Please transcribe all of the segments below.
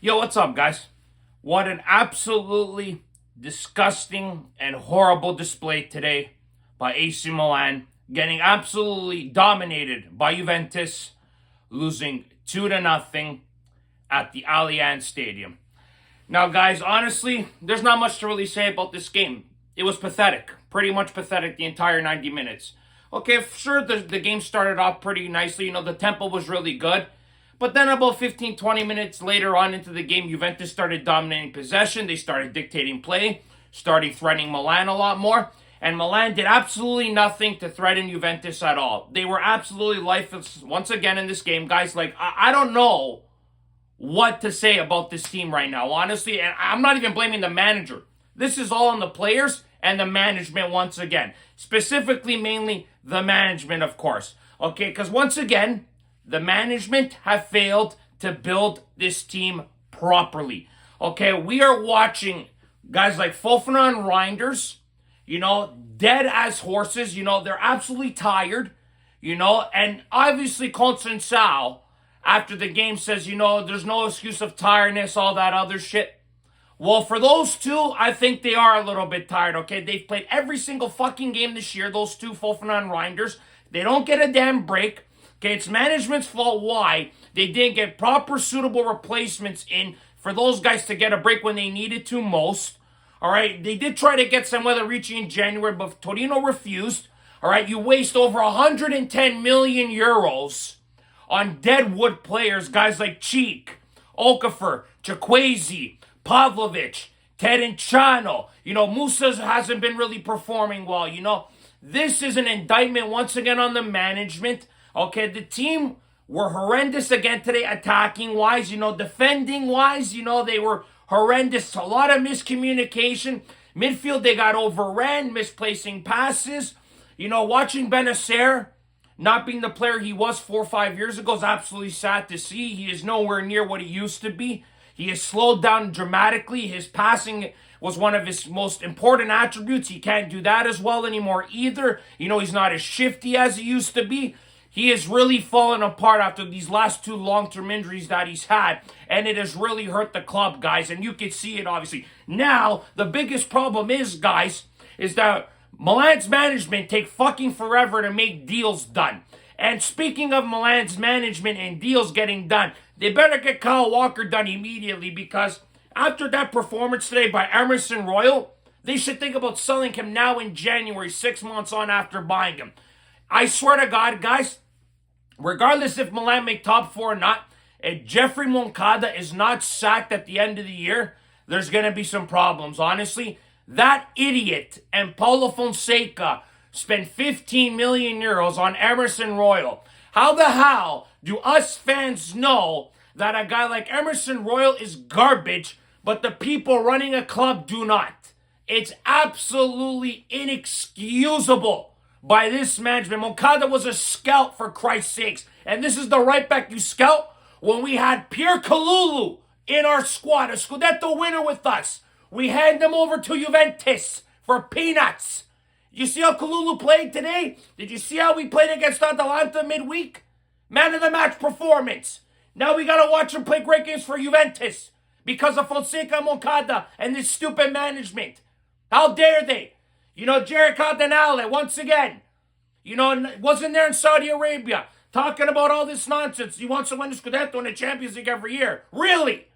Yo, what's up, guys? What an absolutely disgusting and horrible display today by AC Milan, getting absolutely dominated by Juventus, losing 2 to nothing at the Allianz Stadium. Now, guys, honestly, there's not much to really say about this game. It was pathetic, pretty much pathetic the entire 90 minutes. Okay, sure, the game started off pretty nicely. The tempo was really good. But then about 15, 20 minutes later on into the game, Juventus started dominating possession. They started dictating play, started threatening Milan a lot more. And Milan did absolutely nothing to threaten Juventus at all. They were absolutely lifeless once again in this game. Guys, I don't know what to say about this team right now, honestly. And I'm not even blaming the manager. This is all on the players and the management once again. Specifically, mainly the management, of course. Okay, because once again, the management have failed to build this team properly. Okay, we are watching guys like Fofana and Reinders, dead as horses. They're absolutely tired, and obviously Conceição, after the game, says, there's no excuse of tiredness, all that other shit. Well, for those two, I think they are a little bit tired, okay? They've played every single fucking game this year, those two, Fofana and Reinders. They don't get a damn break. Okay, it's management's fault why they didn't get proper suitable replacements in for those guys to get a break when they needed to most. All right, they did try to get Samuel Ricci in January, but Torino refused. All right, you waste over 110 million euros on deadwood players, guys like Cheek, Okafor, Chukwueze, Pavlovic, Terenchano. Musa hasn't been really performing well. This is an indictment once again on the management. Okay, the team were horrendous again today, attacking-wise, defending-wise, they were horrendous. A lot of miscommunication. Midfield, they got overran, misplacing passes. Watching Benacer not being the player he was 4 or 5 years ago is absolutely sad to see. He is nowhere near what he used to be. He has slowed down dramatically. His passing was one of his most important attributes. He can't do that as well anymore either. He's not as shifty as he used to be. He has really fallen apart after these last 2 long-term injuries that he's had, and it has really hurt the club, guys, and you can see it, obviously. Now, the biggest problem is, guys, is that Milan's management take fucking forever to make deals done. And speaking of Milan's management and deals getting done, they better get Kyle Walker done immediately, because after that performance today by Emerson Royal, they should think about selling him now in January, 6 months on after buying him. I swear to God, guys, regardless if Milan make top 4 or not, if Jeffrey Moncada is not sacked at the end of the year, there's going to be some problems. Honestly, that idiot and Paulo Fonseca spent 15 million euros on Emerson Royal. How the hell do us fans know that a guy like Emerson Royal is garbage, but the people running a club do not? It's absolutely inexcusable by this management. Moncada was a scout, for Christ's sakes. And this is the right back you scout when we had Pierre Kalulu in our squad, a Scudetto winner with us. We hand him over to Juventus for peanuts. You see how Kalulu played today? Did you see how we played against Atalanta midweek? Man of the match performance. Now we gotta watch him play great games for Juventus because of Fonseca and Moncada and this stupid management. How dare they? Jared Cardinale, once again, wasn't there in Saudi Arabia talking about all this nonsense. He wants to win the Scudetto and the Champions League every year. Really?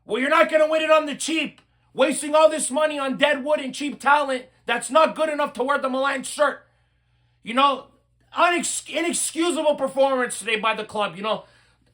Well, you're not going to win it on the cheap. Wasting all this money on deadwood and cheap talent that's not good enough to wear the Milan shirt. Inexcusable performance today by the club.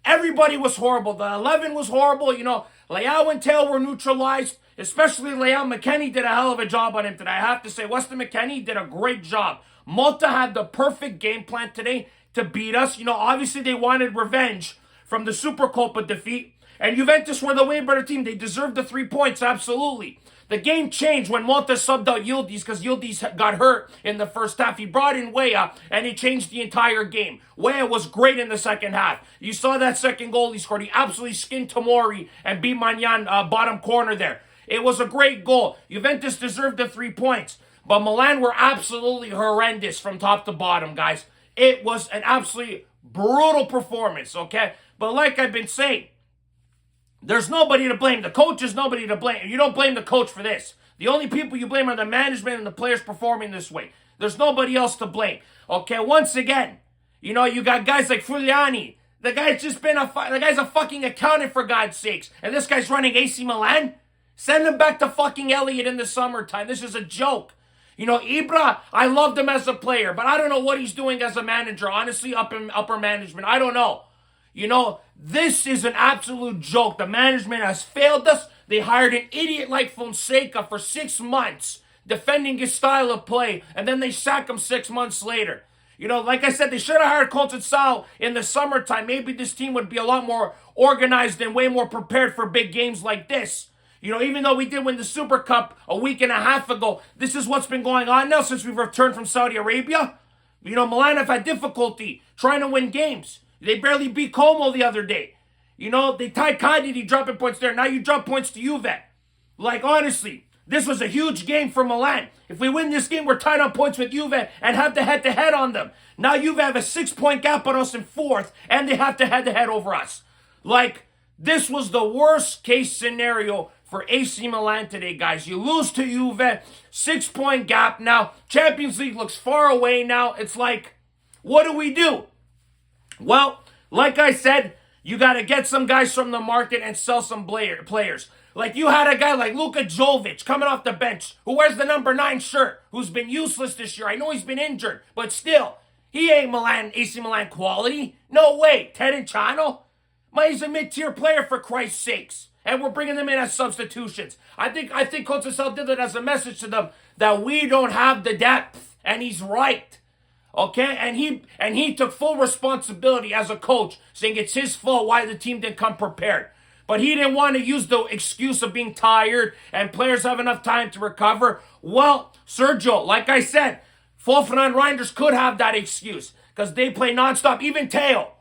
Everybody was horrible. The 11 was horrible. Leao and Tail were neutralized. Especially Leao. McKennie did a hell of a job on him today. I have to say, Weston McKennie did a great job. Malta had the perfect game plan today to beat us. Obviously they wanted revenge from the Supercopa defeat. And Juventus were the way better team. They deserved the 3 points, absolutely. The game changed when Malta subbed out Yildiz because Yildiz got hurt in the first half. He brought in Weah, and he changed the entire game. Weah was great in the second half. You saw that second goal he scored. He absolutely skinned Tomori and beat Magnan bottom corner there. It was a great goal. Juventus deserved the 3 points. But Milan were absolutely horrendous from top to bottom, guys. It was an absolutely brutal performance, okay? But like I've been saying, There's nobody to blame. The coach is nobody to blame. You don't blame the coach for this. The only people you blame are the management and the players performing this way. There's nobody else to blame. Okay, once again, you got guys like Fuliani. The guy's a fucking accountant, for God's sakes. And this guy's running AC Milan? Send him back to fucking Elliott in the summertime. This is a joke. Ibra, I loved him as a player, but I don't know what he's doing as a manager. Honestly, upper management, I don't know. This is an absolute joke. The management has failed us. They hired an idiot like Fonseca for 6 months, defending his style of play, and then they sack him 6 months later. Like I said, they should have hired Conceição in the summertime. Maybe this team would be a lot more organized and way more prepared for big games like this. Even though we did win the Super Cup a week and a half ago, this is what's been going on now since we've returned from Saudi Arabia. Milan have had difficulty trying to win games. They barely beat Como the other day. They tied Cagliari dropping points there. Now you drop points to Juve. Honestly, this was a huge game for Milan. If we win this game, we're tied on points with Juve and have to head-to-head on them. Now Juve have a 6-point gap on us in fourth, and they have to head-to-head over us. This was the worst-case scenario for AC Milan today, guys. You lose to Juve, 6-point gap now. Champions League looks far away now. It's what do we do? Well, like I said, you got to get some guys from the market and sell some players. You had a guy like Luka Jovic coming off the bench who wears the number 9 shirt, who's been useless this year. I know he's been injured, but still, he ain't AC Milan quality. No way. Terenchano? He's a mid-tier player, for Christ's sakes. And we're bringing them in as substitutions. I think Conceição did it as a message to them that we don't have the depth, and he's right. Okay, and he took full responsibility as a coach, saying it's his fault why the team didn't come prepared. But he didn't want to use the excuse of being tired and players have enough time to recover. Well, Sergio, like I said, Fofana and Reinders could have that excuse because they play nonstop. Even Teo,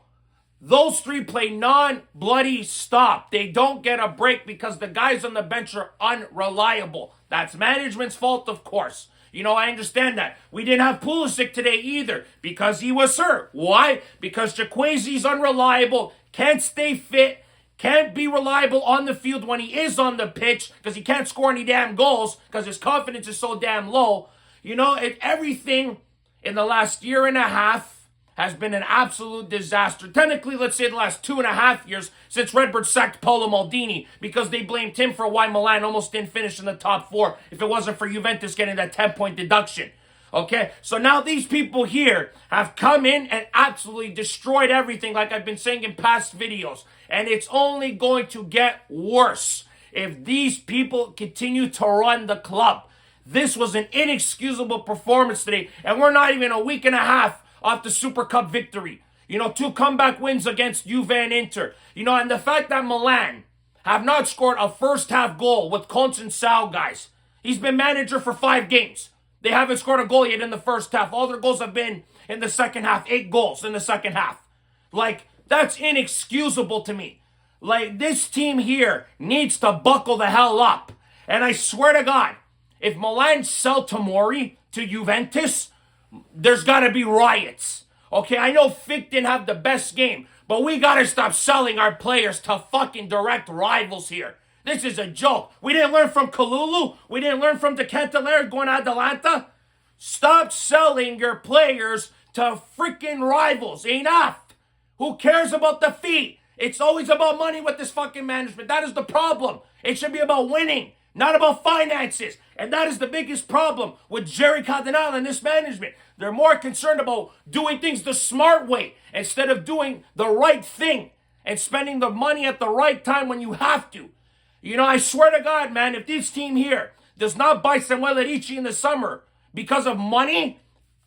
those three play non-bloody stop. They don't get a break because the guys on the bench are unreliable. That's management's fault, of course. I understand that. We didn't have Pulisic today either because he was hurt. Why? Because Jaquezi's unreliable, can't stay fit, can't be reliable on the field when he is on the pitch because he can't score any damn goals because his confidence is so damn low. Everything in the last year and a half has been an absolute disaster. Technically, let's say the last 2.5 years since Redbird sacked Paolo Maldini because they blamed him for why Milan almost didn't finish in the top 4 if it wasn't for Juventus getting that 10-point deduction. Okay, so now these people here have come in and absolutely destroyed everything like I've been saying in past videos. And it's only going to get worse if these people continue to run the club. This was an inexcusable performance today, and we're not even a week and a half off the Super Cup victory. 2 comeback wins against Juve and Inter. And the fact that Milan have not scored a first-half goal with Conceição, guys. He's been manager for 5 games. They haven't scored a goal yet in the first half. All their goals have been in the second half. 8 goals in the second half. That's inexcusable to me. This team here needs to buckle the hell up. And I swear to God, if Milan sell Tomori to Juventus, there's got to be riots. Okay, I know Fick didn't have the best game, but we got to stop selling our players to fucking direct rivals here. This is a joke. We didn't learn from Kalulu. We didn't learn from De Ketelaere going to Atalanta. Stop selling your players to freaking rivals. Enough. Who cares about the fee? It's always about money with this fucking management. That is the problem. It should be about winning, not about finances. And that is the biggest problem with Jerry Cardinale and this management. They're more concerned about doing things the smart way instead of doing the right thing and spending the money at the right time when you have to. I swear to God, man, if this team here does not buy Samuel Ricci in the summer because of money,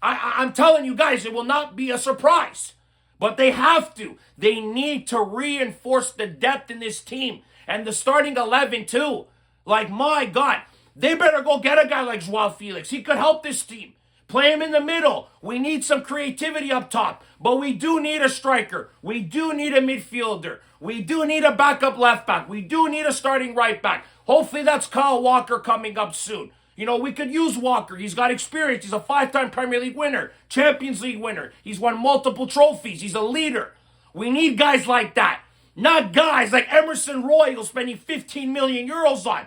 I'm telling you guys, it will not be a surprise. But they have to. They need to reinforce the depth in this team and the starting 11 too. My God. They better go get a guy like Joao Felix. He could help this team. Play him in the middle. We need some creativity up top. But we do need a striker. We do need a midfielder. We do need a backup left back. We do need a starting right back. Hopefully that's Kyle Walker coming up soon. We could use Walker. He's got experience. He's a 5-time Premier League winner. Champions League winner. He's won multiple trophies. He's a leader. We need guys like that. Not guys like Emerson Royal spending 15 million euros on.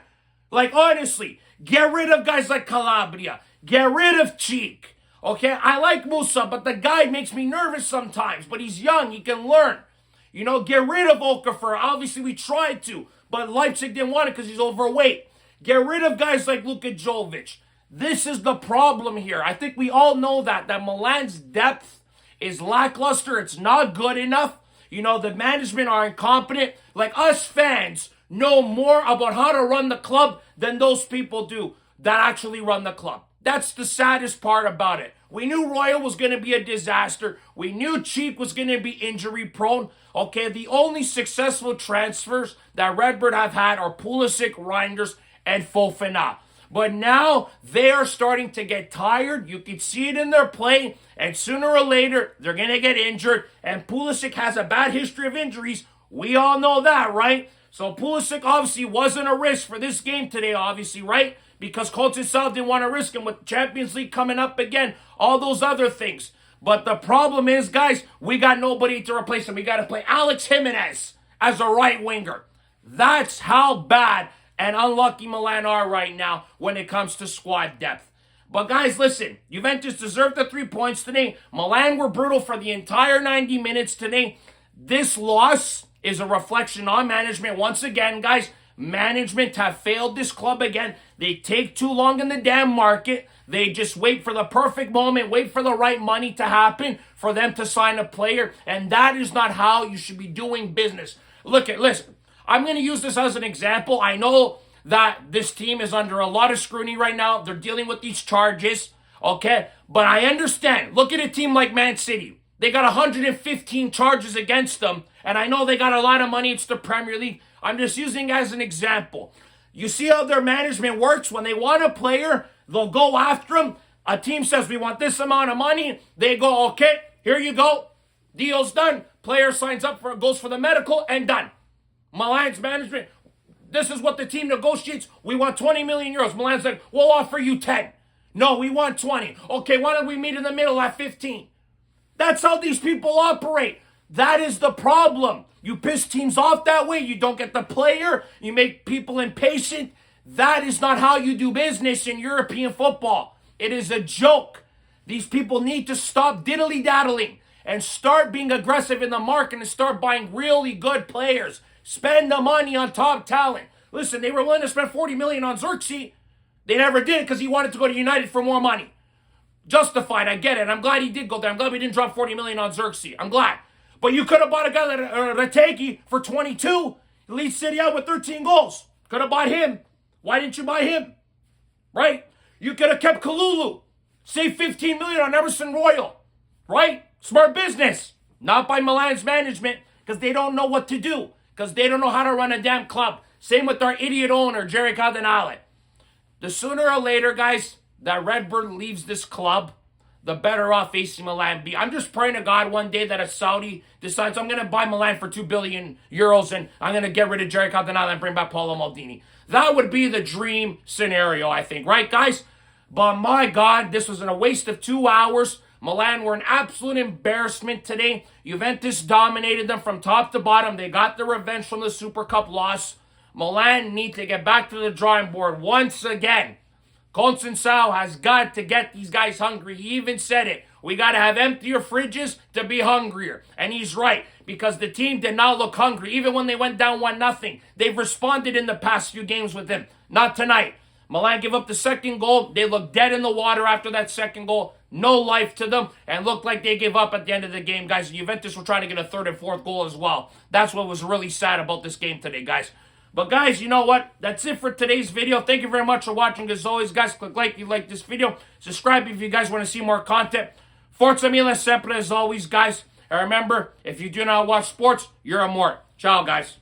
Like, honestly, get rid of guys like Calabria. Get rid of Cheek. Okay, I like Musa, but the guy makes me nervous sometimes. But he's young, he can learn. You know, get rid of Okafor. Obviously, we tried to, but Leipzig didn't want it because he's overweight. Get rid of guys like Luka Jovic. This is the problem here. I think we all know that Milan's depth is lackluster. It's not good enough. You know, the management are incompetent. Like, us fans know more about how to run the club than those people do that actually run the club. That's the saddest part about it. We knew Royal was going to be a disaster. We knew Cheek was going to be injury prone. Okay, the only successful transfers that Redbird have had are Pulisic, Reinders, and Fofana. But now they are starting to get tired. You can see it in their play. And sooner or later, they're going to get injured. And Pulisic has a bad history of injuries. We all know that, right? So Pulisic obviously wasn't a risk for this game today, obviously, right? Because Conceição didn't want to risk him with Champions League coming up again. All those other things. But the problem is, guys, we got nobody to replace him. We got to play Alex Jimenez as a right winger. That's how bad and unlucky Milan are right now when it comes to squad depth. But guys, listen, Juventus deserved the 3 points today. Milan were brutal for the entire 90 minutes today. This loss is a reflection on management. Once again, guys, management have failed this club again. They take too long in the damn market. They just wait for the perfect moment, wait for the right money to happen for them to sign a player. And that is not how you should be doing business. Listen, I'm going to use this as an example. I know that this team is under a lot of scrutiny right now. They're dealing with these charges, okay? But I understand. Look at a team like Man City. They got 115 charges against them, and I know they got a lot of money. It's the Premier League. I'm just using it as an example. You see how their management works? When they want a player, they'll go after him. A team says, we want this amount of money. They go, okay, here you go. Deal's done. Player signs up for it, goes for the medical, and done. Milan's management, this is what the team negotiates. We want 20 million euros. Milan's like, we'll offer you 10. No, we want 20. Okay, why don't we meet in the middle at 15? That's how these people operate. That is the problem. You piss teams off that way. You don't get the player. You make people impatient. That is not how you do business in European football. It is a joke. These people need to stop diddly-daddling and start being aggressive in the market and start buying really good players. Spend the money on top talent. Listen, they were willing to spend 40 million on Xerxes. They never did it because he wanted to go to United for more money. Justified, I get it. I'm glad he did go there. I'm glad we didn't drop 40 million on Xerxes. I'm glad. But you could have bought a guy like Rategi for 22. He leads City out with 13 goals. Could have bought him. Why didn't you buy him? Right? You could have kept Kalulu. Save 15 million on Emerson Royal. Right? Smart business. Not by Milan's management because they don't know what to do. Because they don't know how to run a damn club. Same with our idiot owner, Jerry Cardinale. The sooner or later, guys, that Redbird leaves this club, the better off AC Milan be. I'm just praying to God one day that a Saudi decides I'm going to buy Milan for 2 billion euros and I'm going to get rid of Jerry Cardinale and bring back Paolo Maldini. That would be the dream scenario, I think. Right, guys? But my God, this was a waste of 2 hours. Milan were an absolute embarrassment today. Juventus dominated them from top to bottom. They got the revenge from the Super Cup loss. Milan need to get back to the drawing board once again. Conceição has got to get these guys hungry. He even said it. We got to have emptier fridges to be hungrier. And he's right, because the team did not look hungry. Even when they went down 1-0, they've responded in the past few games with him. Not tonight. Milan gave up the second goal. They looked dead in the water after that second goal. No life to them, and looked like they gave up at the end of the game, guys. Juventus were trying to get a third and fourth goal as well. That's what was really sad about this game today, guys. But guys, you know what? That's it for today's video. Thank you very much for watching. As always, guys, click like if you like this video. Subscribe if you guys want to see more content. Forza Milan sempre, as always, guys. And remember, if you do not watch sports, you're a mort. Ciao, guys.